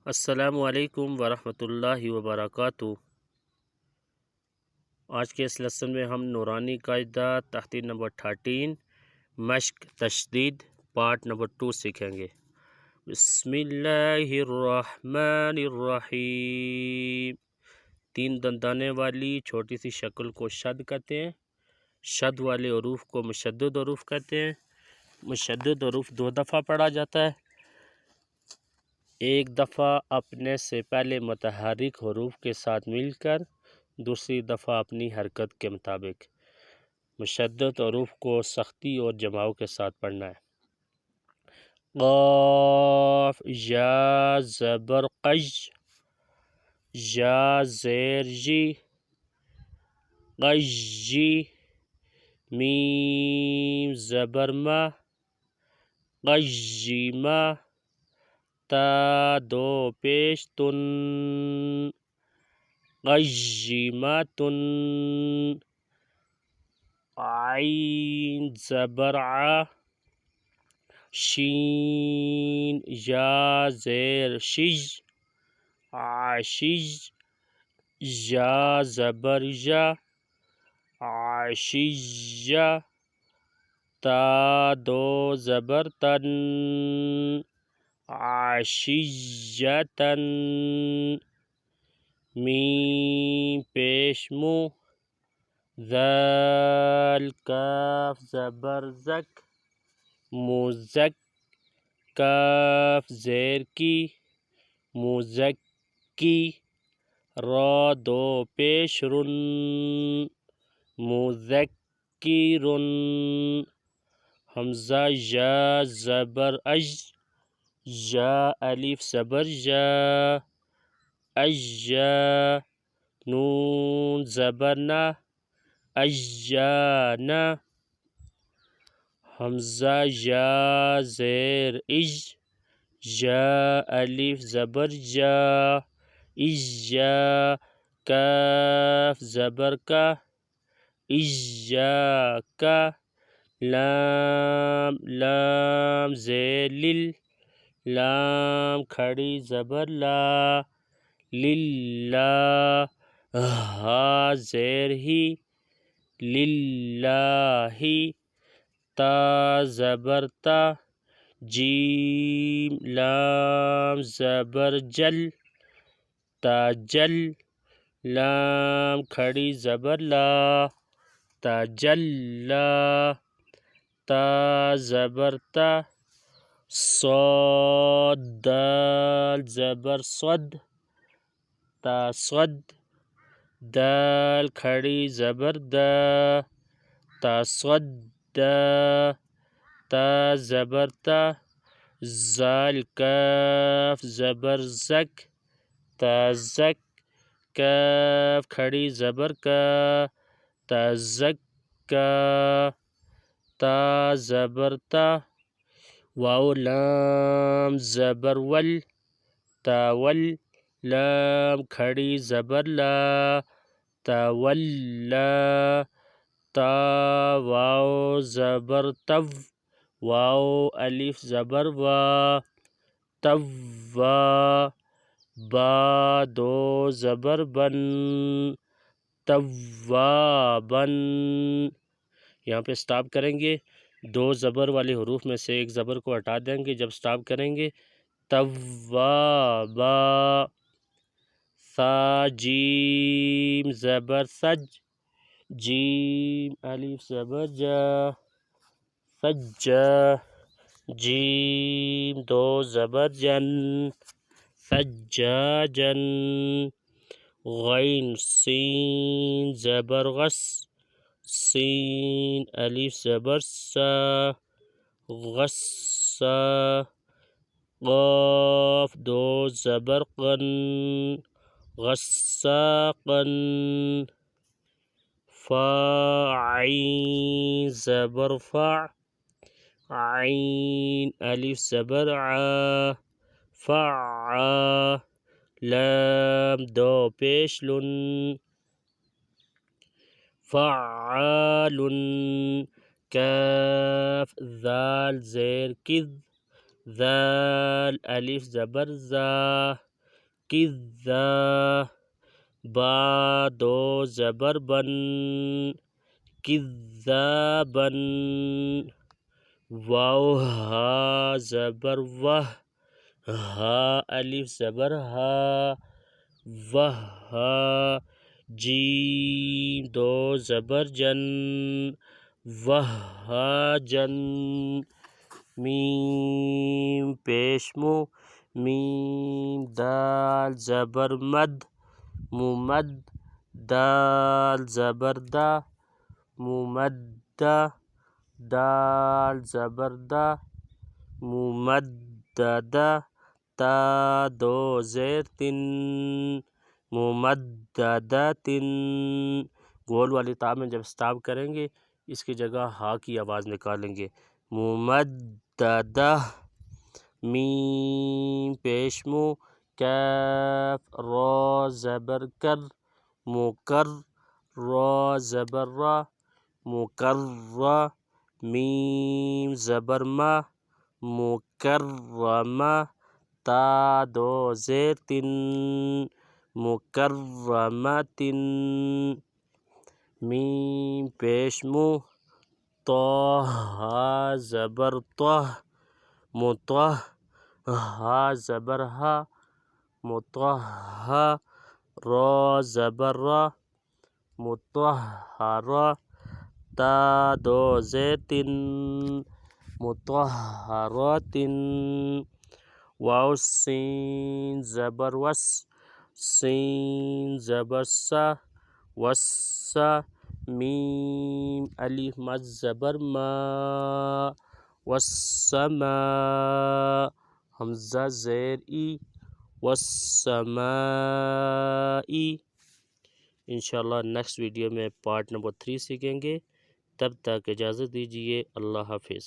السلام علیکم ورحمۃ اللہ وبرکاتہ۔ آج کے اس لیسن میں ہم نورانی قاعدہ تحریر نمبر 13 مشق تشدید پارٹ نمبر 2 سیکھیں گے۔ بسم اللہ الرحمن الرحیم۔ 3 دندانے والی چھوٹی سی شکل کو شد کہتے ہیں۔ شد والے حروف کو مشدد حروف کہتے ہیں۔ مشدد حروف 2 دفعہ پڑھا جاتا ہے، ایک دفعہ اپنے سے پہلے متحرک حروف کے ساتھ مل کر، دوسری دفعہ اپنی حرکت کے مطابق۔ مشدد حروف کو سختی اور جماؤ کے ساتھ پڑھنا ہے۔ قاف یا زبر قج، یا زیر جی، قجی، میم زبر ما، قجیما، تا 2 پیش تن، قجیمتن، عین زبر ع، شین یا زیر شج، عشج، یا زبر یا، عشیہ، تا 2 زبر تن، عشیۃً، میم پیش مو، ذال، کاف زبر زک، مزک، کاف زیر کی، مزکی، را 2 پیش رن، مذکرن، حمزہ یا زبر اج، یا الف زبر یا، اجا، نون زبر نا، اجانا، حمزہ یا زیر اج، یا الف زبر یا، اجا، کاف زبر کا، اجاکا، لام، لام زیر لل، لام کھڑی زبر لا، للہ، ہا زیر ہی، للہ، تا زبر تا، جیم، لام زبر جل، تاجل، لام کھڑی زبر لا، تاجلا، تا زبر تا، صاد، دال زبر صد، تاصد، دال کھڑی زبر دا، تصدا، تا زبر تا، زال، کاف زبر زک، تزک، کاف کھڑی زبر کا، تزکا، تا زبر تا، واو لام زبر ول، تاول، لام کھڑی زبر لا، تولا، تا واو زبر تو، واو الف زبر وا، توا، با 2 زبر بن، توابن۔ یہاں پہ سٹاپ کریں گے، 2 زبر والے حروف میں سے ایک زبر کو ہٹا دیں گے جب سٹاپ کریں گے۔ توابا، ثا جیم زبر سج، جیم الف زبر جا، سجا، جیم 2 زبر جن، سجاجن، غین سین زبر غس، سین الف زبر سا، غصہ، قاف 2 زبر قن، غساقن، فا عین زبر فا، عین الف زبر عا، فعا، لام 2 پیش لن، فعال، کاف ذال زیر کذ، ذال الف زبر زا، کذا، با دو زبر بن، کذابن، واو ہا زبر وہ، ہا الف زبر ہا، وہا، جیم دو زبر جن، وہاجن، میم پیشمو، میم دال زبر مد، ممد، دال زبر دا، ممدہ، دال زبر دا، ممددہ، تا دو زیر تن، ممددتن، گول والی تا میں جب سٹاپ کریں گے اس کی جگہ ہا کی آواز نکالیں گے، ممددہ، میم پیشمو، کیف را زبر کر، مکر، را زبر را، مکرہ، میم زبر ما، مکرمہ، تا دو زیر تن، مکرمتن، میم پیشمو، طا ہا زبر طہ، مطہ، ہا زبر ہا، مطہہ، را زبر را، مطہرہ، تا دو زیر تن، مطہرۃن، واو سین زبر وس، سین زبر سا، وسا، میم الف مد زبر ما، والسماء، حمزہ زیر ای، والسماء۔ انشاءاللہ نیکسٹ ویڈیو میں پارٹ نمبر 3 سیکھیں گے، تب تک اجازت دیجیے، اللہ حافظ۔